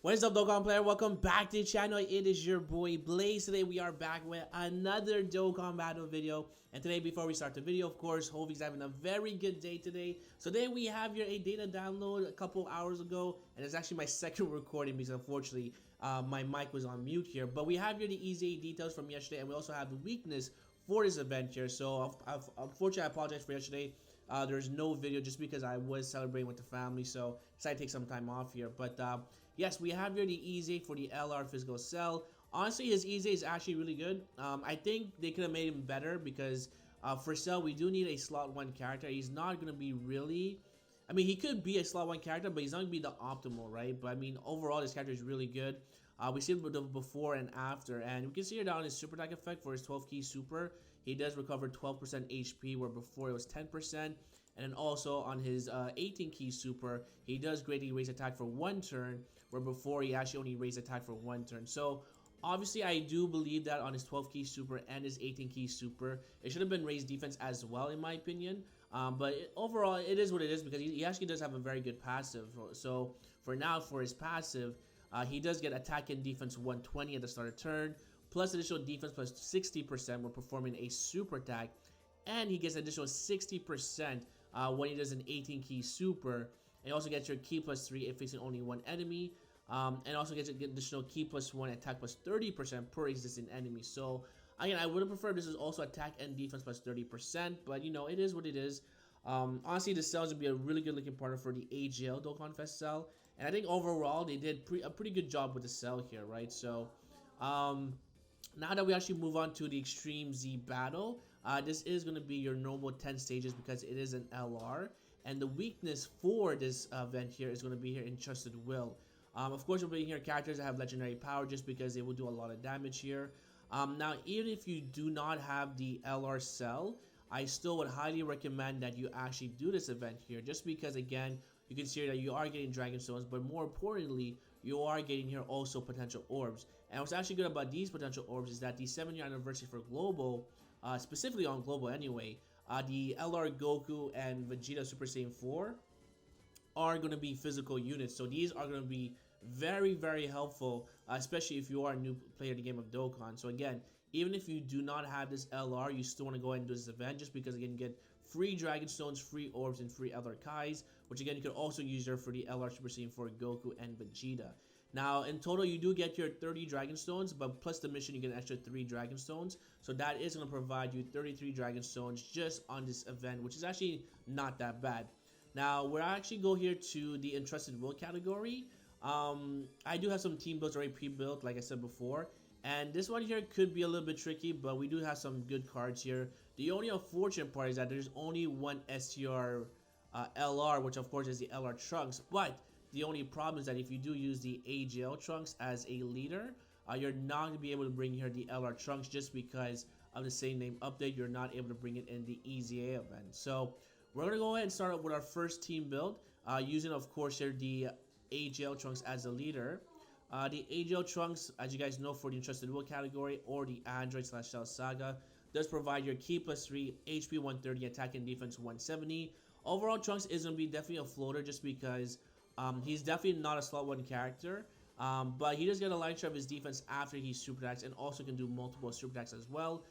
What is up, Dokkan player? Welcome back to the channel. It is your boy Blaze. Today we are back with another Dokkan battle video. And today, before we start the video, of course, hope he's having a very good day today. So today we have here a data download a couple hours ago, and it's actually my second recording because unfortunately my mic was on mute here. But we have here the EZA details from yesterday, and we also have the weakness for this event here. So unfortunately, I apologize for yesterday. There's no video just because I was celebrating with the family, so decided to take some time off here. But yes, we have here the EZA for the LR physical cell. Honestly, his EZA is actually really good. I think they could have made him better because for Cell, we do need a slot 1 character. He's not going to be really... I mean, he could be a slot 1 character, but he's not going to be the optimal, right? But I mean, overall, this character is really good. We see the before and after, and we can see here down his super attack effect for his 12 key super. He does recover 12% HP, where before it was 10%. And then also on his 18 key super, he does greatly raise attack for 1 turn, where before he actually only raised attack for 1 turn. So obviously, I do believe that on his 12 key super and his 18 key super, it should have been raised defense as well, in my opinion. But overall, it is what it is because he actually does have a very good passive. So for now, for his passive, he does get attack and defense 120 at the start of turn, plus additional defense plus 60% when performing a super attack, and he gets additional 60% when he does an 18 key super. And he also gets your key plus 3 if facing only 1 enemy, and also gets an additional key plus 1 attack plus 30% per existing enemy. So again, I would have preferred this is also attack and defense plus 30%, but you know, it is what it is. Honestly, the cell is going to be a really good looking partner for the AGL Dokkan Fest cell. And I think overall, they did a pretty good job with the cell here, right? So, now that we actually move on to the Extreme Z battle, this is going to be your normal 10 stages because it is an LR. And the weakness for this event here is going to be here Entrusted Will. Of course, we're bringing here characters that have legendary power just because they will do a lot of damage here. Now, even if you do not have the LR cell, I still would highly recommend that you actually do this event here just because, again, you can see that you are getting Dragon Stones, but more importantly, you are getting here also potential orbs. And what's actually good about these potential orbs is that the 7-year anniversary for Global, specifically on Global anyway, the LR Goku and Vegeta Super Saiyan 4 are going to be physical units. So these are going to be very, very helpful, especially if you are a new player in the game of Dokkan. So again, even if you do not have this LR, you still want to go ahead and do this event just because, again, you get free Dragon Stones, free orbs, and free LR Kais, which again, you could also use there for the LR Super Saiyan for Goku and Vegeta. Now, in total, you do get your 30 Dragon Stones, but plus the mission, you get an extra 3 Dragon Stones. So that is going to provide you 33 Dragon Stones just on this event, which is actually not that bad. Now, we're actually go here to the Entrusted Will category. I do have some team builds already pre-built, like I said before. And this one here could be a little bit tricky, but we do have some good cards here. The only unfortunate part is that there's only one STR LR, which of course is the LR Trunks. But the only problem is that if you do use the AGL Trunks as a leader, you're not going to be able to bring here the LR Trunks just because of the same name update. You're not able to bring it in the EZA event. So we're going to go ahead and start up with our first team build, using of course here the AGL Trunks as a leader. The AGL Trunks, as you guys know, for the Entrusted Will category or the Android / Cell Saga, does provide your key plus 3, HP 130, attack and defense 170. Overall, Trunks is going to be definitely a floater just because he's definitely not a slot 1 character. But he does get a light share of his defense after he super attacks and also can do multiple super attacks as well.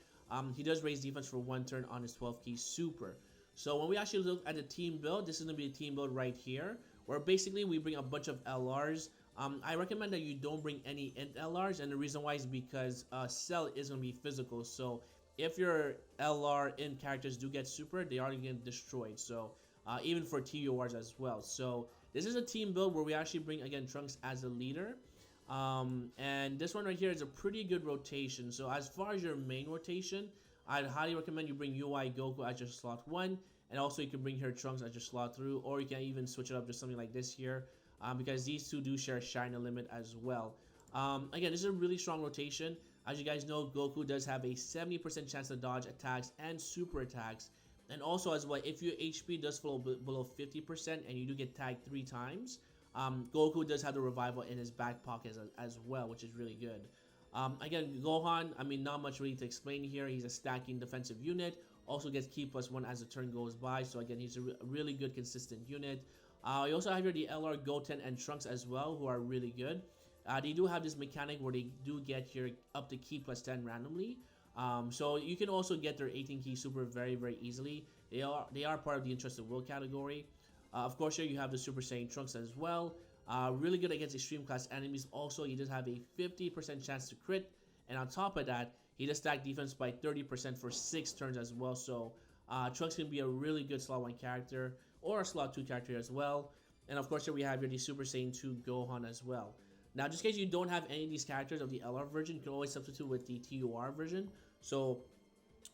He does raise defense for 1 turn on his 12 key super. So when we actually look at the team build, this is going to be a team build right here, where basically we bring a bunch of LRs. I recommend that you don't bring any int LRs, and the reason why is because Cell is going to be physical. So if your LR int characters do get super, they are going to get destroyed. So even for TURs as well. So this is a team build where we actually bring, again, Trunks as a leader. And this one right here is a pretty good rotation. So as far as your main rotation, I'd highly recommend you bring UI Goku as your slot 1. And also you can bring here Trunks as your slot through, or you can even switch it up to something like this here. Because these two do share a Shiner limit as well. Again, this is a really strong rotation. As you guys know, Goku does have a 70% chance to dodge attacks and super attacks. And also as well, if your HP does fall below 50% and you do get tagged 3 times, Goku does have the revival in his back pocket as well, which is really good. Again, Gohan, I mean, not much really to explain here. He's a stacking defensive unit. Also gets key plus 1 as the turn goes by. So again, he's a really good consistent unit. You also have here the LR, Goten, and Trunks as well, who are really good. they do have this mechanic where they do get here up to key plus 10 randomly. So you can also get their 18 key super very easily. They are part of the Interest of Will category. Of course, here you have the Super Saiyan Trunks as well. Really good against extreme class enemies. Also, he does have a 50% chance to crit, and on top of that, he does stack defense by 30% for 6 turns as well. So Trunks can be a really good slot 1 character or a slot 2 character as well. And of course, here we have here the Super Saiyan 2 Gohan as well. Now, just in case you don't have any of these characters of the LR version, you can always substitute with the TUR version. So,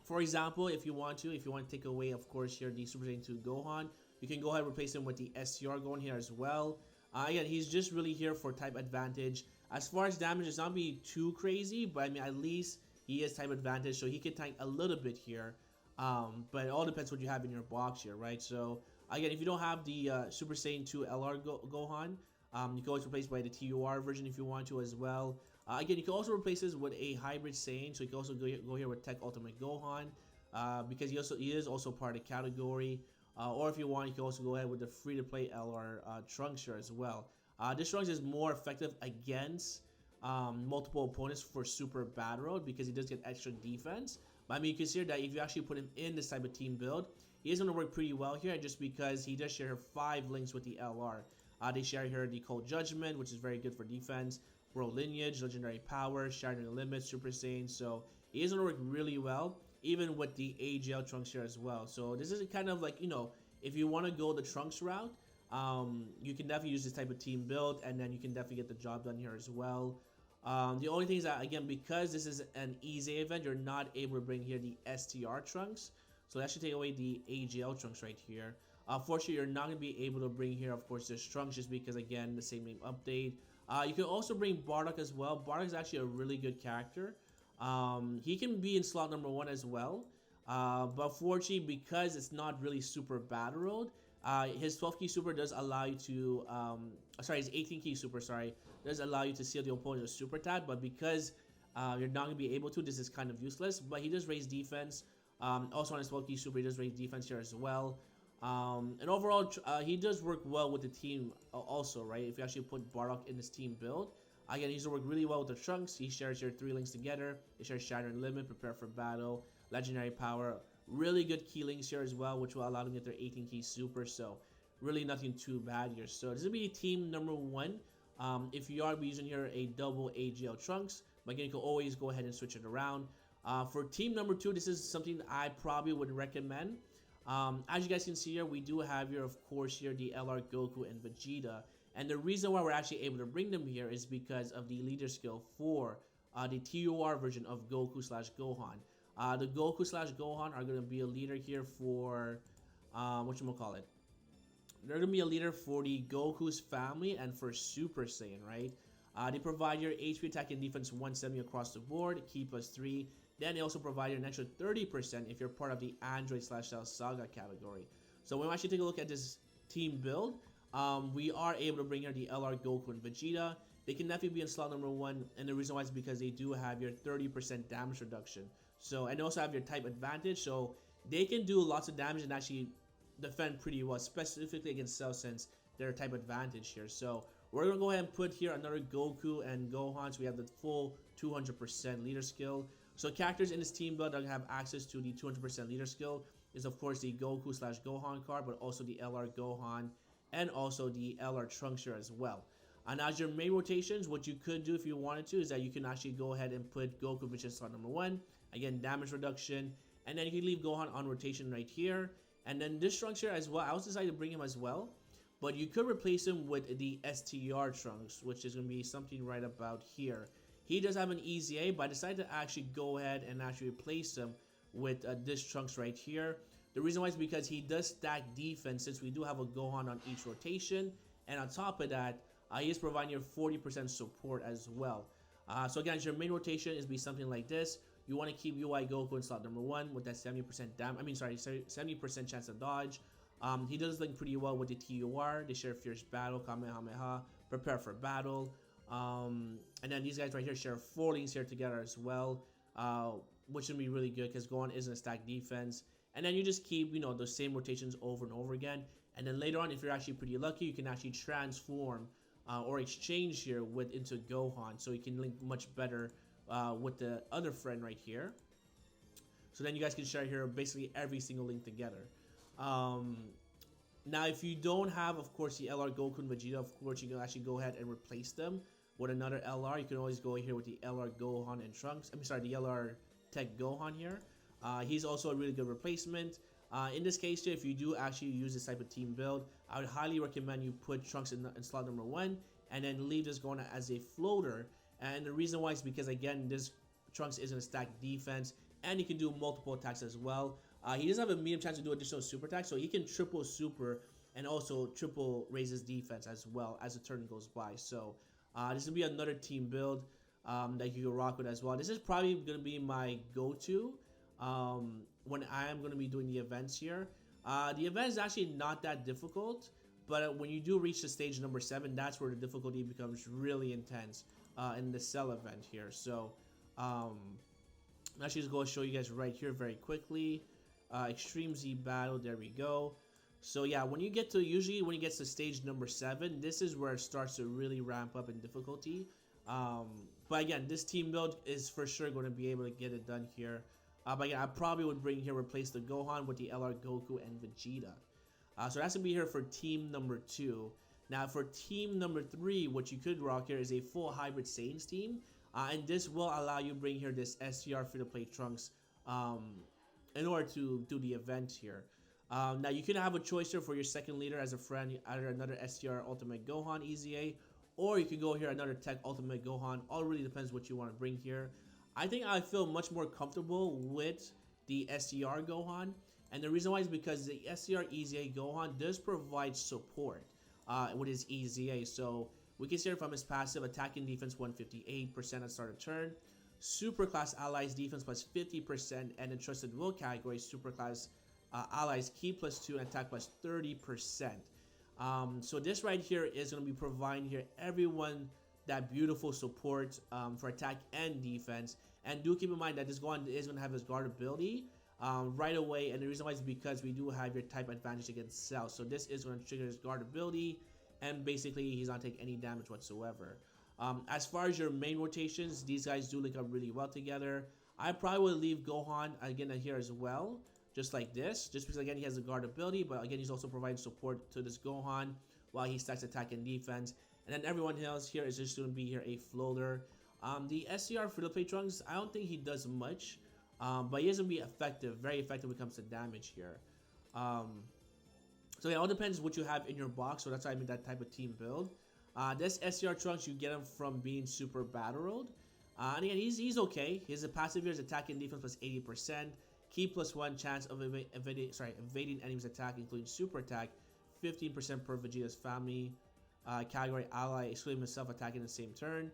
for example, if you want to take away, of course, here the Super Saiyan 2 Gohan, you can go ahead and replace him with the STR going here as well. Again, he's just really here for type advantage. As far as damage, it's not be too crazy, but I mean, at least he is type advantage, so he can tank a little bit here. But it all depends what you have in your box here, right? So, again, if you don't have the Super Saiyan 2 LR Gohan, you can always replace by the TUR version if you want to as well. Again, you can also replace this with a hybrid Saiyan, so you can also go here with Tech Ultimate Gohan, because he is also part of the category. Or if you want, you can also go ahead with the free-to-play LR Trunks here as well. This Trunks is more effective against multiple opponents for Super Battle Road because he does get extra defense. But I mean, you consider that if you actually put him in this type of team build, he is going to work pretty well here just because he does share 5 links with the LR. They share here the Cold Judgment, which is very good for defense, World Lineage, Legendary Power, Shattering the Limit, Super Saiyan. So he is going to work really well, even with the AGL Trunks here as well. So this is kind of like, you know, if you want to go the Trunks route, you can definitely use this type of team build, and then you can definitely get the job done here as well. The only thing is that, again, because this is an EZA event, you're not able to bring here the STR Trunks. So that should take away the AGL Trunks right here. Fortunately, you're not going to be able to bring here, of course, this Trunks just because, again, the same name update. You can also bring Bardock as well. Bardock is actually a really good character. He can be in slot number 1 as well. But fortunately, because it's not really super battle road, his 12 key super does allow you to, his 18 key super, does allow you to seal the opponent's super tag. But because you're not going to be able to, this is kind of useless. But he does raise defense. Also on his 12 key super, he does raise defense here as well. And overall, he does work well with the team also, right? If you actually put Bardock in his team build, again, he's going to work really well with the Trunks. He shares your 3 links together. He shares Shattering Limit, Prepare for Battle, Legendary Power. Really good key links here as well, which will allow them to get their 18 key super. So really nothing too bad here. So this will be team number 1. If you are using here a double AGL Trunks, but again, you can always go ahead and switch it around. For team number 2, this is something I probably would recommend. As you guys can see here, we do have here, of course, here the LR Goku and Vegeta. And the reason why we're actually able to bring them here is because of the leader skill for the TUR version of Goku / Gohan. The Goku / Gohan are going to be a leader here for, whatchamacallit. They're going to be a leader for the Goku's family and for Super Saiyan, right? They provide your HP attack and defense 170 across the board, key plus 3. Then they also provide you an extra 30% if you're part of the Android / Cell Saga category. So when we actually take a look at this team build, we are able to bring here the LR Goku and Vegeta. They can definitely be in slot number 1, and the reason why is because they do have your 30% damage reduction. So, and they also have your type advantage, so they can do lots of damage and actually defend pretty well, specifically against Cell since they're type advantage here. So we're gonna go ahead and put here another Goku and Gohan, so we have the full 200% leader skill. So characters in this team build that have access to the 200% leader skill is, of course, the Goku / Gohan card, but also the LR Gohan and also the LR Trunks here as well. And as your main rotations, what you could do if you wanted to is that you can actually go ahead and put Goku, which is slot number 1. Again, damage reduction. And then you can leave Gohan on rotation right here. And then this Trunks here as well, I was decided to bring him as well. But you could replace him with the STR Trunks, which is going to be something right about here. He does have an EZA, but I decided to actually go ahead and actually replace him with this Trunks right here. The reason why is because he does stack defense since we do have a Gohan on each rotation. And on top of that, he is providing your 40% support as well. So again, your main rotation is be something like this. You want to keep UI Goku in slot number 1 with that 70% 70% chance of dodge. He does link pretty well with the TUR. They share Fierce Battle, Kamehameha, Prepare for Battle. And then these guys right here share 4 links here together as well, which would be really good because Gohan isn't a stack defense. And then you just keep, the same rotations over and over again. And then later on, if you're actually pretty lucky, you can actually transform or exchange here with into Gohan, so you can link much better with the other friend right here. So then you guys can share here basically every single link together. Now, if you don't have, of course, the LR Goku and Vegeta, of course, you can actually go ahead and replace them with another LR. You can always go here with the LR Gohan and Trunks. I'm sorry, the LR Tech Gohan here. He's also a really good replacement. In this case, if you do actually use this type of team build, I would highly recommend you put Trunks in slot number 1 and then leave this Gohan as a floater. And the reason why is because, again, this Trunks is going to stack defense and he can do multiple attacks as well. He doesn't have a medium chance to do additional super attacks, so he can triple super and also triple raise his defense as well as the turn goes by. So this will be another team build that you can rock with as well. This is probably going to be my go-to when I am going to be doing the events here. The event is actually not that difficult, but when you do reach the stage number 7, that's where the difficulty becomes really intense in the Cell event here. So I'm actually just going to show you guys right here very quickly. Extreme Z battle, there we go. So yeah, when you get to, usually when you get to stage number 7, this is where it starts to really ramp up in difficulty. But again, this team build is for sure going to be able to get it done here. But again, I probably would bring here, replace the Gohan with the LR Goku and Vegeta. So that's going to be here for team number 2. Now for team number 3, what you could rock here is a full hybrid Saiyans team. And this will allow you to bring here this SCR free-to-play Trunks in order to do the event here. Now you can have a choice here for your second leader as a friend, either another STR Ultimate Gohan EZA, or you can go here another Tech Ultimate Gohan. All really depends what you want to bring here. I think I feel much more comfortable with the STR Gohan, and the reason why is because the STR EZA Gohan does provide support with his EZA. So we can see here from his passive, attack and defense 158% at start of turn, super class allies defense plus 50%, and in trusted will category super class allies key plus 2 and attack plus 30%. So this right here is going to be providing here everyone that beautiful support for attack and defense. And do keep in mind that this Gohan is going to have his guard ability right away, and the reason why is because we do have your type advantage against Cell. So this is going to trigger his guard ability, and basically he's not taking any damage whatsoever. As far as your main rotations, these guys do link up really well together. I probably would leave Gohan again here as well, just like this, just because again he has the guard ability, but again he's also providing support to this Gohan while he stacks attack and defense. And then everyone else here is just going to be here a floater. The SCR free-to-play Trunks, I don't think he does much, but he is going to be effective, very effective when it comes to damage here. So yeah, it all depends what you have in your box, so that's why I made that type of team build. This SCR Trunks, you get him from being super battle rolled. And again, he's okay. His passive here is attack and defense plus 80%. Key plus 1 chance of evading enemies attack, including super attack. 15% per Vegeta's family category ally, excluding himself attacking the same turn.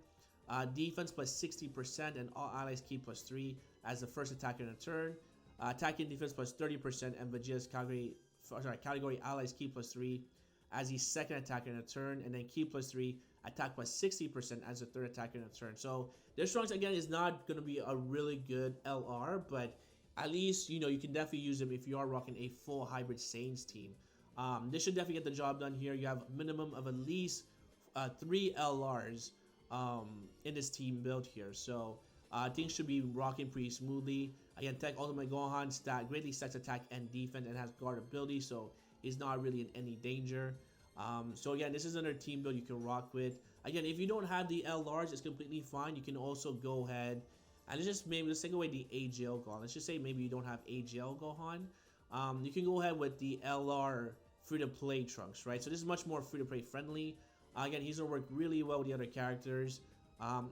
Defense plus 60% and all allies key plus 3 as the first attacker in a turn. Attacking defense plus 30% and Vegeta's category allies key plus 3 as the second attacker in a turn, and then key plus 3 attack plus 60% as the third attacker in a turn. So this Trunks again is not going to be a really good LR, but at least you can definitely use them if you are rocking a full hybrid Saiyans team. This should definitely get the job done here. You have a minimum of at least 3 LRs in this team build here, so things should be rocking pretty smoothly. Again, Tech Ultimate Gohan greatly stacks attack and defense and has guard ability, so he's not really in any danger. So again, this is another team build you can rock with. Again, if you don't have the LRs, it's completely fine. You can also go ahead and let's take away the AGL Gohan. Let's just say maybe you don't have AGL Gohan. You can go ahead with the LR free-to-play Trunks, right? So this is much more free-to-play friendly. Again, he's gonna work really well with the other characters.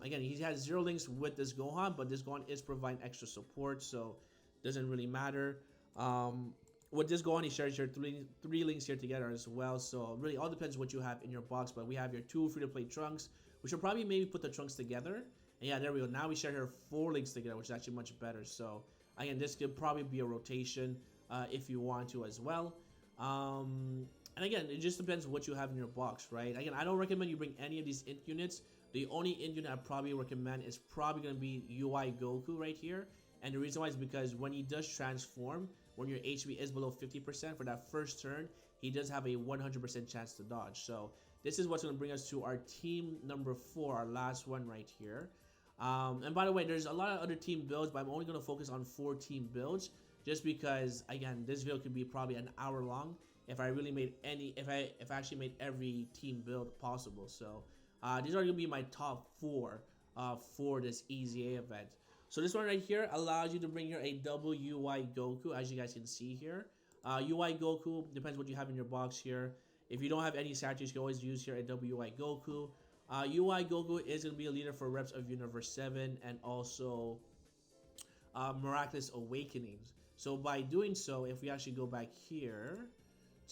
Again, he has 0 links with this Gohan, but this Gohan is providing extra support, so it doesn't really matter. With this Gohan, he shares your three links here together as well, so really all depends what you have in your box. But we have your 2 free-to-play Trunks. We should probably maybe put the Trunks together. And yeah, there we go. Now we share here 4 links together, which is actually much better. So again, this could probably be a rotation if you want to as well. And again, it just depends what you have in your box, right? Again, I don't recommend you bring any of these int units. The only int unit I probably recommend is probably going to be UI Goku right here. And the reason why is because when he does transform, when your HP is below 50% for that first turn, he does have a 100% chance to dodge. So this is what's going to bring us to our team number 4, our last one right here. And by the way, there's a lot of other team builds, but I'm only going to focus on 4 team builds, just because again, this video could be probably an hour long if I really made if I actually made every team build possible. So these are going to be my top 4 for this EZA event. So this one right here allows you to bring here a double UI Goku, as you guys can see here. UI Goku depends what you have in your box here. If you don't have any statues, you can always use here a double UI Goku. UI Goku is going to be a leader for Reps of Universe 7 and also Miraculous Awakenings. So by doing so, if we actually go back here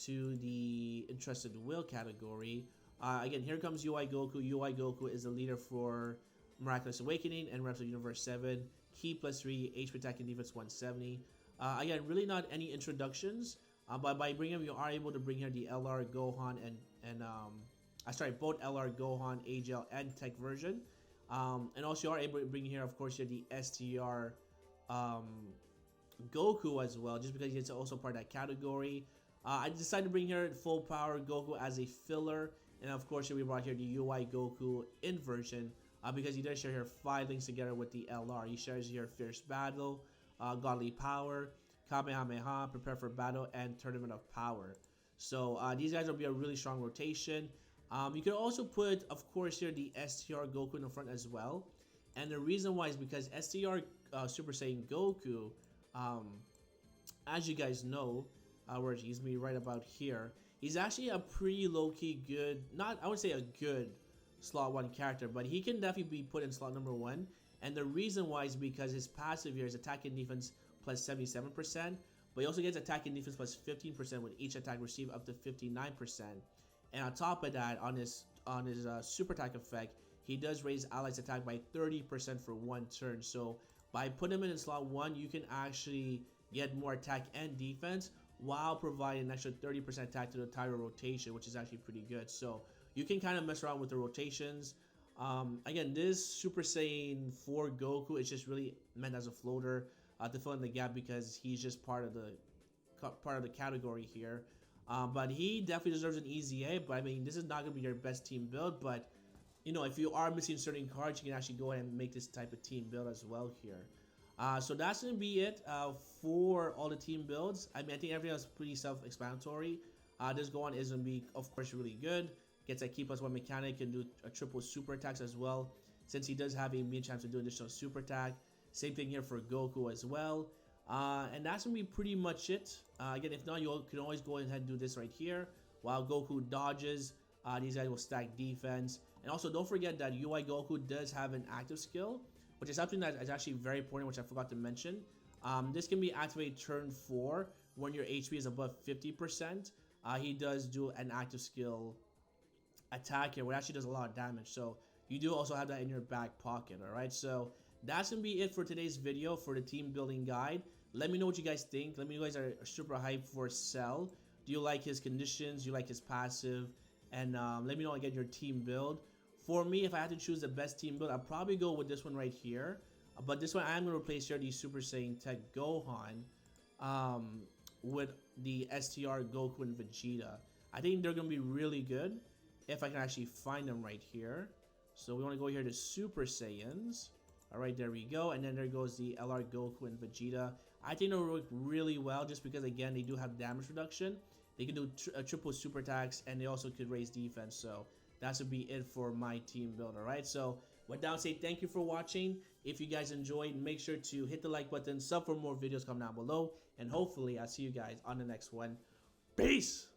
to the Interested Will category, again, here comes UI Goku. UI Goku is the leader for Miraculous Awakening and Reps of Universe 7. Key +3, HP attack and defense 170. Again, really not any introductions, but by bringing him, you are able to bring here the LR Gohan and both LR Gohan, AGL, and Tech version. And also you are able to bring here, of course, here the STR Goku as well, just because it's also part of that category. I decided to bring here full power Goku as a filler, and of course here we brought here the UI Goku inversion, because he does share here 5 links together with the LR. He shares here Fierce Battle, Godly Power, Kamehameha, Prepare for Battle, and Tournament of Power. So these guys will be a really strong rotation. You can also put, of course, here the STR Goku in the front as well. And the reason why is because STR Super Saiyan Goku, as you guys know, where he's me right about here, he's actually a pretty low-key good, I would say a good slot 1 character, but he can definitely be put in slot number 1. And the reason why is because his passive here is attack and defense plus 77%, but he also gets attack and defense plus 15% with each attack received up to 59%. And on top of that, on his super attack effect, he does raise allies attack by 30% for 1 turn. So by putting him in slot 1, you can actually get more attack and defense while providing an extra 30% attack to the entire rotation, which is actually pretty good. So you can kind of mess around with the rotations. Again, this Super Saiyan 4 Goku is just really meant as a floater to fill in the gap, because he's just part of the category here. But he definitely deserves an EZA. But I mean, this is not going to be your best team build. But you know, if you are missing certain cards, you can actually go ahead and make this type of team build as well here. So that's going to be it for all the team builds. I mean, I think everything else is pretty self-explanatory. This Gohan is going to be, of course, really good. Gets a key +1 mechanic, can do a triple super attacks as well, since he does have a mid chance to do additional super attack. Same thing here for Goku as well. And that's going to be pretty much it. Again, if not, you can always go ahead and do this right here. While Goku dodges, these guys will stack defense. And also, don't forget that UI Goku does have an active skill, which is something that is actually very important, which I forgot to mention. This can be activated turn 4 when your HP is above 50%. He does do an active skill attack here, which actually does a lot of damage. So you do also have that in your back pocket. All right, so that's gonna be it for today's video for the team building guide. Let me know what you guys think. Let me know if you guys are super hyped for Cell. Do you like his conditions? Do you like his passive? And let me know again your team build. For me, if I had to choose the best team build, I'd probably go with this one right here. But this one I am gonna replace here the Super Saiyan Tech Gohan with the STR Goku and Vegeta. I think they're gonna be really good if I can actually find them right here. So we want to go here to Super Saiyans. All right, there we go. And then there goes the LR Goku and Vegeta. I think they'll work really well, just because again they do have damage reduction. They can do triple super attacks, and they also could raise defense. So that should be it for my team build. All right, so with that, I would say thank you for watching. If you guys enjoyed, make sure to hit the like button, sub for more videos coming down below, and hopefully I'll see you guys on the next one. Peace.